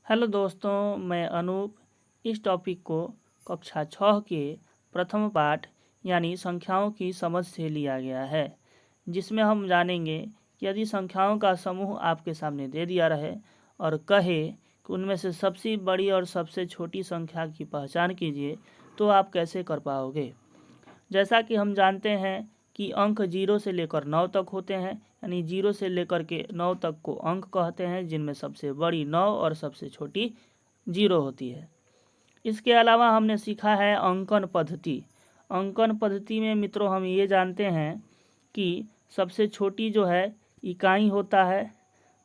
Hello दोस्तों, मैं अनूप। इस टॉपिक को कक्षा 6 के प्रथम पाठ यानी संख्याओं की समझ से लिया गया है, जिसमें हम जानेंगे कि यदि संख्याओं का समूह आपके सामने दे दिया रहे और कहे कि उनमें से सबसे बड़ी और सबसे छोटी संख्या की पहचान कीजिए, तो आप कैसे कर पाओगे। जैसा कि हम जानते हैं कि अंक 0 से लेकर 9 तक होते हैं, यानी 0 से लेकर के 9 तक को अंक कहते हैं, जिनमें सबसे बड़ी 9 और सबसे छोटी 0 होती है। इसके अलावा हमने सीखा है अंकन पद्धति। अंकन पद्धति में मित्रों हम ये जानते हैं कि सबसे छोटी जो है इकाई होता है,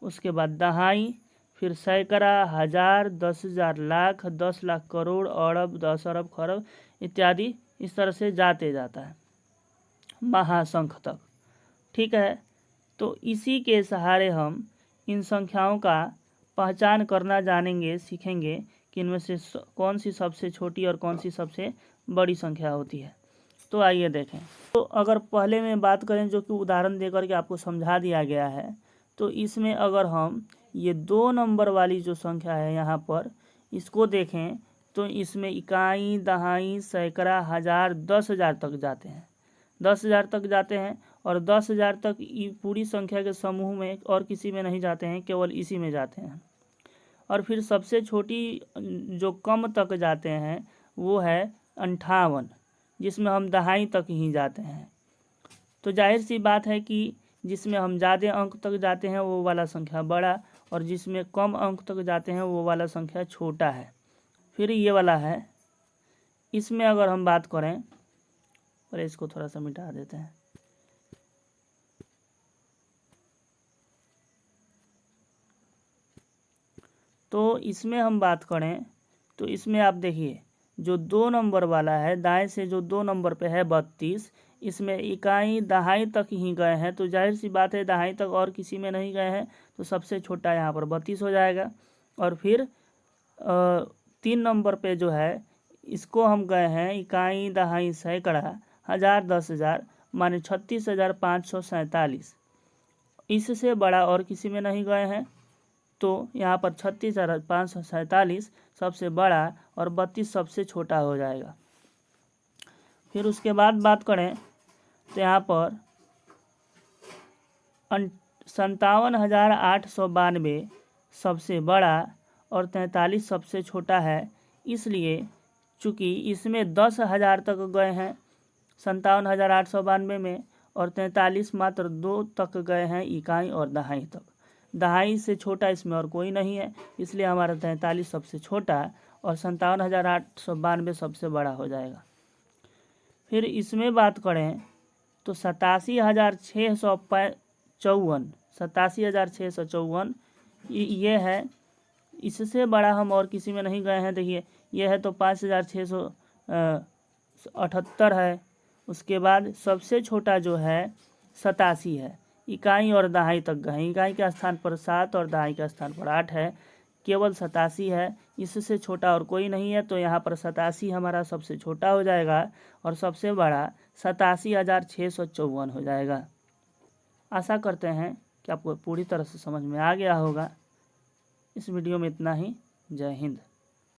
उसके बाद दहाई, फिर सैकड़ा, हज़ार, 10,000, लाख, 10 लाख, करोड़, अरब, 10 अरब, खरब इत्यादि इस तरह से जाते जाता है महासंख्य तक। ठीक है, तो इसी के सहारे हम इन संख्याओं का पहचान करना जानेंगे, सीखेंगे कि इनमें से कौन सी सबसे छोटी और कौन सी सबसे बड़ी संख्या होती है। तो आइए देखें। तो अगर पहले में बात करें, जो कि उदाहरण देकर के आपको समझा दिया गया है, तो इसमें अगर हम ये 2 नंबर वाली जो संख्या है यहाँ पर इसको देखें, तो इसमें इकाई, दहाई, सैकड़ा, हज़ार, 10,000 तक जाते हैं। 10,000 तक जाते हैं और 10,000 तक पूरी संख्या के समूह में और किसी में नहीं जाते हैं, केवल इसी में जाते हैं। और फिर सबसे छोटी जो कम तक जाते हैं वो है 58, जिसमें हम दहाई तक ही जाते हैं। तो जाहिर सी बात है कि जिसमें हम ज़्यादा अंक तक जाते हैं वो वाला संख्या बड़ा, और जिसमें कम अंक तक जाते हैं वो वाला संख्या छोटा है। फिर ये वाला है, इसमें अगर हम बात करें, और इसको थोड़ा सा मिटा देते हैं। तो इसमें हम बात करें तो इसमें आप देखिए, जो 2 नंबर वाला है, दाएं से जो 2 नंबर पे है 32, इसमें इकाई दहाई तक ही गए हैं, तो जाहिर सी बात है दहाई तक और किसी में नहीं गए हैं, तो सबसे छोटा यहाँ पर 32 हो जाएगा। और फिर 3 नंबर पे जो है इसको हम गए हैं इकाई, दहाई, सैकड़ा, हज़ार, 10,000, माने 36,547। इससे बड़ा और किसी में नहीं गए हैं, तो यहाँ पर 36,547 सबसे बड़ा और 32 सबसे छोटा हो जाएगा। फिर उसके बाद बात करें तो यहाँ पर 57,892 सबसे बड़ा और 43 सबसे छोटा है, इसलिए चूँकि इसमें 10,000 तक गए हैं 57,892 में, और 43 मात्र 2 तक गए हैं इकाई और दहाई तक। दहाई से छोटा इसमें और कोई नहीं है, इसलिए हमारा 43 सबसे छोटा और 57,892 सबसे बड़ा हो जाएगा। फिर इसमें बात करें तो 87,654 ये है, इससे बड़ा हम और किसी में नहीं गए हैं। देखिए ये है तो 5,678 है। उसके बाद सबसे छोटा जो है 87 है, इकाई और दहाई तक गए। इकाई के स्थान पर 7 और दहाई के स्थान पर 8 है, केवल 87 है, इससे छोटा और कोई नहीं है, तो यहाँ पर 87 हमारा सबसे छोटा हो जाएगा और सबसे बड़ा 87,654 हो जाएगा। आशा करते हैं कि आपको पूरी तरह से समझ में आ गया होगा। इस वीडियो में इतना ही। जय हिंद।